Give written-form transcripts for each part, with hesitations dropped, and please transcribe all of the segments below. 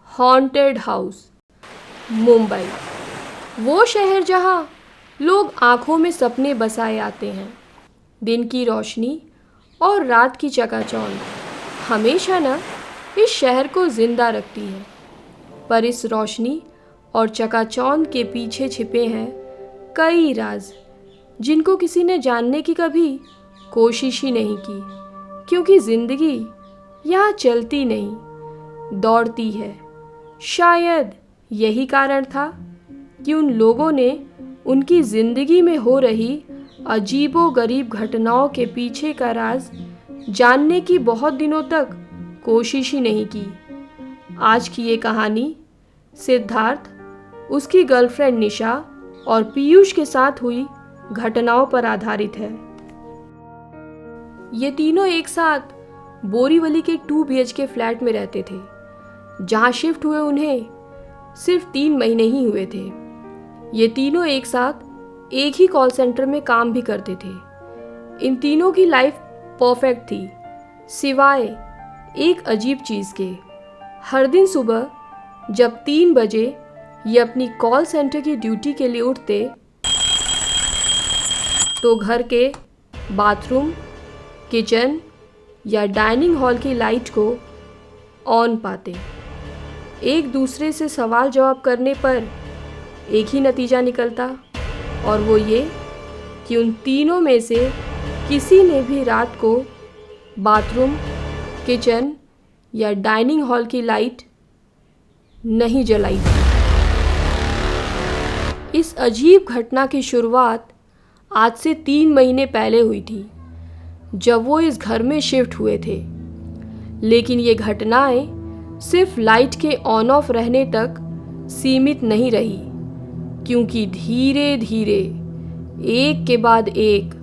Haunted house, Mumbai, वो शहर जहाँ लोग आँखों में सपने बसाए आते हैं। दिन की रोशनी और रात की चकाचौंध हमेशा न इस शहर को जिंदा रखती है, पर इस रोशनी और चकाचौंध के पीछे छिपे हैं कई राज जिनको किसी ने जानने की कभी कोशिश ही नहीं की, क्योंकि जिंदगी यहाँ चलती नहीं, दौड़ती है। शायद यही कारण था कि उन लोगों ने उनकी जिंदगी में हो रही अजीबो-गरीब घटनाओं के पीछे का राज जानने की बहुत दिनों तक कोशिश ही नहीं की। आज की ये कहानी सिद्धार्थ, उसकी गर्लफ्रेंड निशा और पीयूष के साथ हुई घटनाओं पर आधारित है। ये तीनों एक साथ बोरीवली के 2 BHK फ्लैट में रहते थे, जहां शिफ्ट हुए उन्हें सिर्फ 3 महीने ही हुए थे। ये तीनों एक साथ एक ही कॉल सेंटर में काम भी करते थे। इन तीनों की लाइफ परफेक्ट थी, सिवाय एक अजीब चीज़ के। हर दिन सुबह जब 3 बजे ये अपनी कॉल सेंटर की ड्यूटी के लिए उठते, तो घर के बाथरूम, किचन या डाइनिंग हॉल की लाइट को ऑन पाते। एक दूसरे से सवाल जवाब करने पर एक ही नतीजा निकलता, और वो ये कि उन तीनों में से किसी ने भी रात को बाथरूम, किचन या डाइनिंग हॉल की लाइट नहीं जलाई थी। इस अजीब घटना की शुरुआत आज से 3 महीने पहले हुई थी, जब वो इस घर में शिफ्ट हुए थे। लेकिन ये घटनाएं सिर्फ लाइट के ऑन ऑफ रहने तक सीमित नहीं रही, क्योंकि धीरे धीरे एक के बाद एक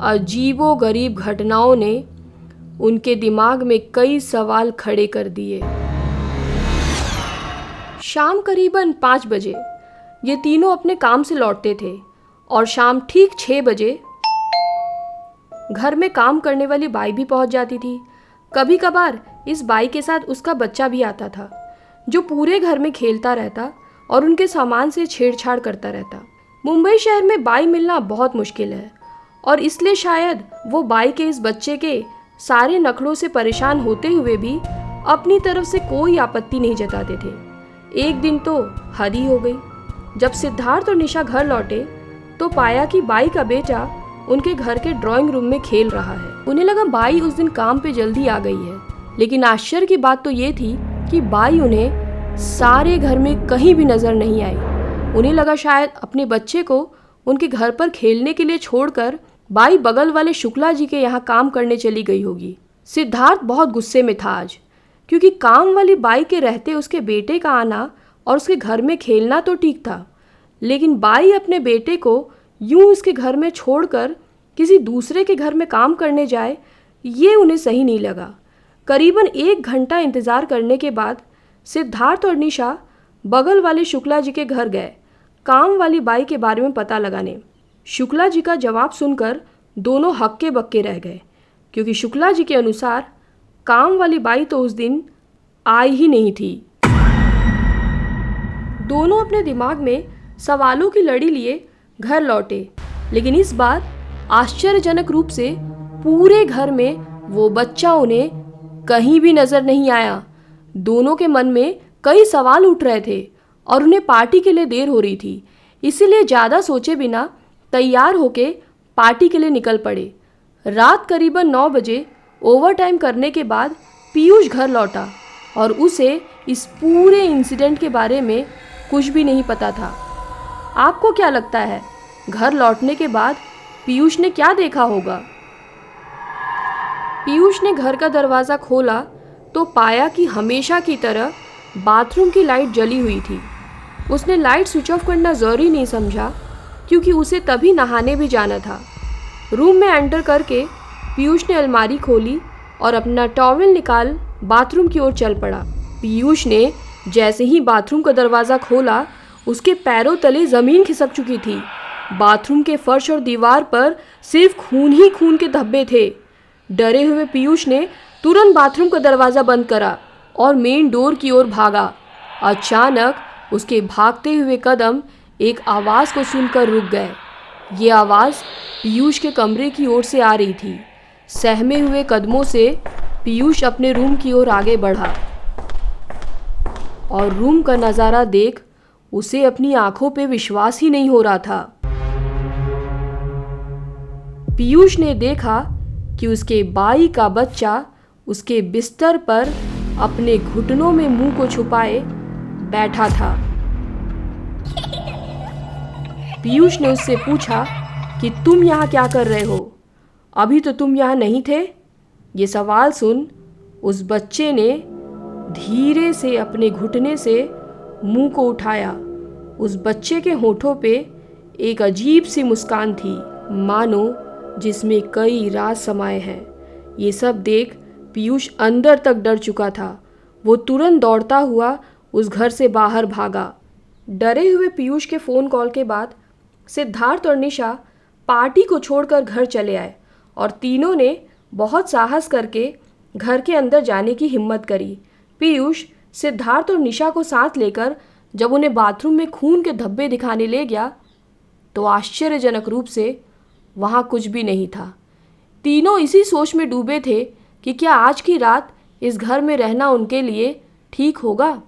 अजीबो-गरीब घटनाओं ने उनके दिमाग में कई सवाल खड़े कर दिए। शाम करीबन 5 बजे ये तीनों अपने काम से लौटते थे, और शाम ठीक 6 बजे घर में काम करने वाली बाई भी पहुंच जाती थी। कभी कभार इस बाई के साथ उसका बच्चा भी आता था, जो पूरे घर में खेलता रहता और उनके सामान से छेड़छाड़ करता रहता। मुंबई शहर में बाई मिलना बहुत मुश्किल है, और इसलिए शायद वो बाई के इस बच्चे के सारे नखरों से परेशान होते हुए भी अपनी तरफ से कोई आपत्ति नहीं जताते थे। एक दिन तो हद ही हो गई। जब सिद्धार्थ और निशा घर लौटे तो पाया कि बाई का बेटा उनके घर के ड्राइंग रूम में खेल रहा है। उन्हें लगा बाई उस दिन काम पे जल्दी आ गई है, लेकिन आश्चर्य की बात तो ये थी कि बाई उन्हें सारे घर में कहीं भी नजर नहीं आई। उन्हें लगा शायद अपने बच्चे को उनके घर पर खेलने के लिए छोड़कर बाई बगल वाले शुक्ला जी के यहाँ काम करने चली गई होगी। सिद्धार्थ बहुत गुस्से में था आज, क्योंकि काम वाली बाई के रहते उसके बेटे का आना और उसके घर में खेलना तो ठीक था, लेकिन बाई अपने बेटे को यूं उसके घर में छोड़कर किसी दूसरे के घर में काम करने जाए, ये उन्हें सही नहीं लगा। करीबन 1 घंटा इंतज़ार करने के बाद सिद्धार्थ और निशा बगल वाले शुक्ला जी के घर गए काम वाली बाई के बारे में पता लगाने। शुक्ला जी का जवाब सुनकर दोनों हक्के बक्के रह गए, क्योंकि शुक्ला जी के अनुसार काम वाली बाई तो उस दिन आई ही नहीं थी। दोनों अपने दिमाग में सवालों की लड़ी लिए घर लौटे, लेकिन इस बार आश्चर्यजनक रूप से पूरे घर में वो बच्चा उन्हें कहीं भी नजर नहीं आया। दोनों के मन में कई सवाल उठ रहे थे और उन्हें पार्टी के लिए देर हो रही थी, इसीलिए ज़्यादा सोचे बिना तैयार होके पार्टी के लिए निकल पड़े। रात करीबन 9 बजे ओवर टाइम करने के बाद पीयूष घर लौटा और उसे इस पूरे इंसिडेंट के बारे में कुछ भी नहीं पता था। आपको क्या लगता है, घर लौटने के बाद पीयूष ने क्या देखा होगा? पीयूष ने घर का दरवाज़ा खोला तो पाया कि हमेशा की तरह बाथरूम की लाइट जली हुई थी। उसने लाइट स्विच ऑफ करना ज़रूरी नहीं समझा, क्योंकि उसे तभी नहाने भी जाना था। रूम में एंटर करके पीयूष ने अलमारी खोली और अपना टॉवेल निकाल बाथरूम की ओर चल पड़ा। पीयूष ने जैसे ही बाथरूम का दरवाज़ा खोला, उसके पैरों तले ज़मीन खिसक चुकी थी। बाथरूम के फर्श और दीवार पर सिर्फ खून ही खून के धब्बे थे। डरे हुए पीयूष ने तुरंत बाथरूम का दरवाज़ा बंद करा और मेन डोर की ओर भागा। अचानक उसके भागते हुए कदम एक आवाज़ को सुनकर रुक गए। ये आवाज़ पीयूष के कमरे की ओर से आ रही थी। सहमे हुए कदमों से पीयूष अपने रूम की ओर आगे बढ़ा और रूम का नज़ारा देख उसे अपनी आंखों पे विश्वास ही नहीं हो रहा था। पीयूष ने देखा कि उसके बाई का बच्चा उसके बिस्तर पर अपने घुटनों में मुंह को छुपाए बैठा था। पीयूष ने उससे पूछा कि तुम यहाँ क्या कर रहे हो? अभी तो तुम यहाँ नहीं थे। ये सवाल सुन उस बच्चे ने धीरे से अपने घुटने से मुंह को उठाया। उस बच्चे के होठों पे एक अजीब सी मुस्कान थी, मानो जिसमें कई राज समाये हैं। ये सब देख पीयूष अंदर तक डर चुका था। वो तुरंत दौड़ता हुआ उस घर से बाहर भागा। डरे हुए पीयूष के फ़ोन कॉल के बाद सिद्धार्थ और निशा पार्टी को छोड़कर घर चले आए और तीनों ने बहुत साहस करके घर के अंदर जाने की हिम्मत करी। पीयूष सिद्धार्थ और निशा को साथ लेकर जब उन्हें बाथरूम में खून के धब्बे दिखाने ले गया तो आश्चर्यजनक रूप से वहाँ कुछ भी नहीं था। तीनों इसी सोच में डूबे थे कि क्या आज की रात इस घर में रहना उनके लिए ठीक होगा।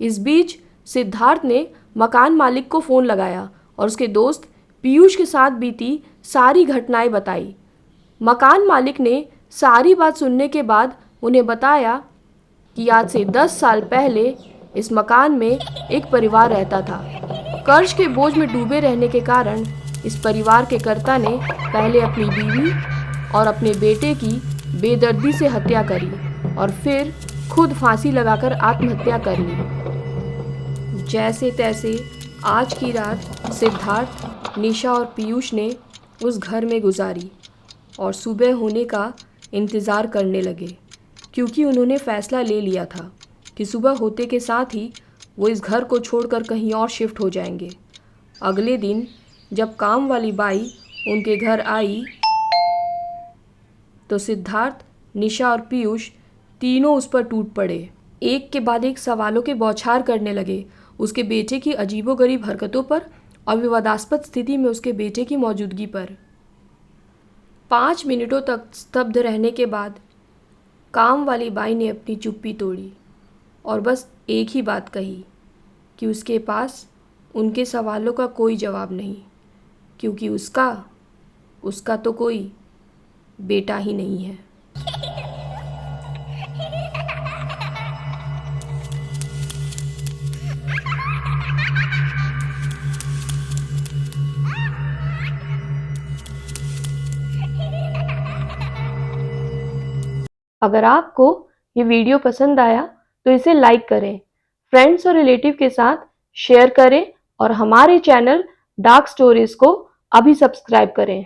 इस बीच सिद्धार्थ ने मकान मालिक को फ़ोन लगाया और उसके दोस्त पीयूष के साथ बीती सारी घटनाएं बताई। मकान मालिक ने सारी बात सुनने के बाद उन्हें बताया कि आज से 10 साल पहले इस मकान में एक परिवार रहता था। कर्ज के बोझ में डूबे रहने के कारण इस परिवार के कर्ता ने पहले अपनी बीवी और अपने बेटे की बेदर्दी से हत्या करी और फिर खुद फांसी लगाकर आत्महत्या कर ली। जैसे तैसे आज की रात सिद्धार्थ, निशा और पीयूष ने उस घर में गुजारी और सुबह होने का इंतज़ार करने लगे, क्योंकि उन्होंने फ़ैसला ले लिया था कि सुबह होते के साथ ही वो इस घर को छोड़कर कहीं और शिफ्ट हो जाएंगे। अगले दिन जब काम वाली बाई उनके घर आई तो सिद्धार्थ, निशा और पीयूष तीनों उस पर टूट पड़े। एक के बाद एक सवालों के बौछार करने लगे उसके बेटे की अजीबोगरीब हरकतों पर और विवादास्पद स्थिति में उसके बेटे की मौजूदगी पर। 5 मिनटों तक स्तब्ध रहने के बाद काम वाली बाई ने अपनी चुप्पी तोड़ी और बस एक ही बात कही कि उसके पास उनके सवालों का कोई जवाब नहीं, क्योंकि उसका तो कोई बेटा ही नहीं है। अगर आपको ये वीडियो पसंद आया तो इसे लाइक करें, फ्रेंड्स और रिलेटिव के साथ शेयर करें और हमारे चैनल डार्क स्टोरीज को अभी सब्सक्राइब करें।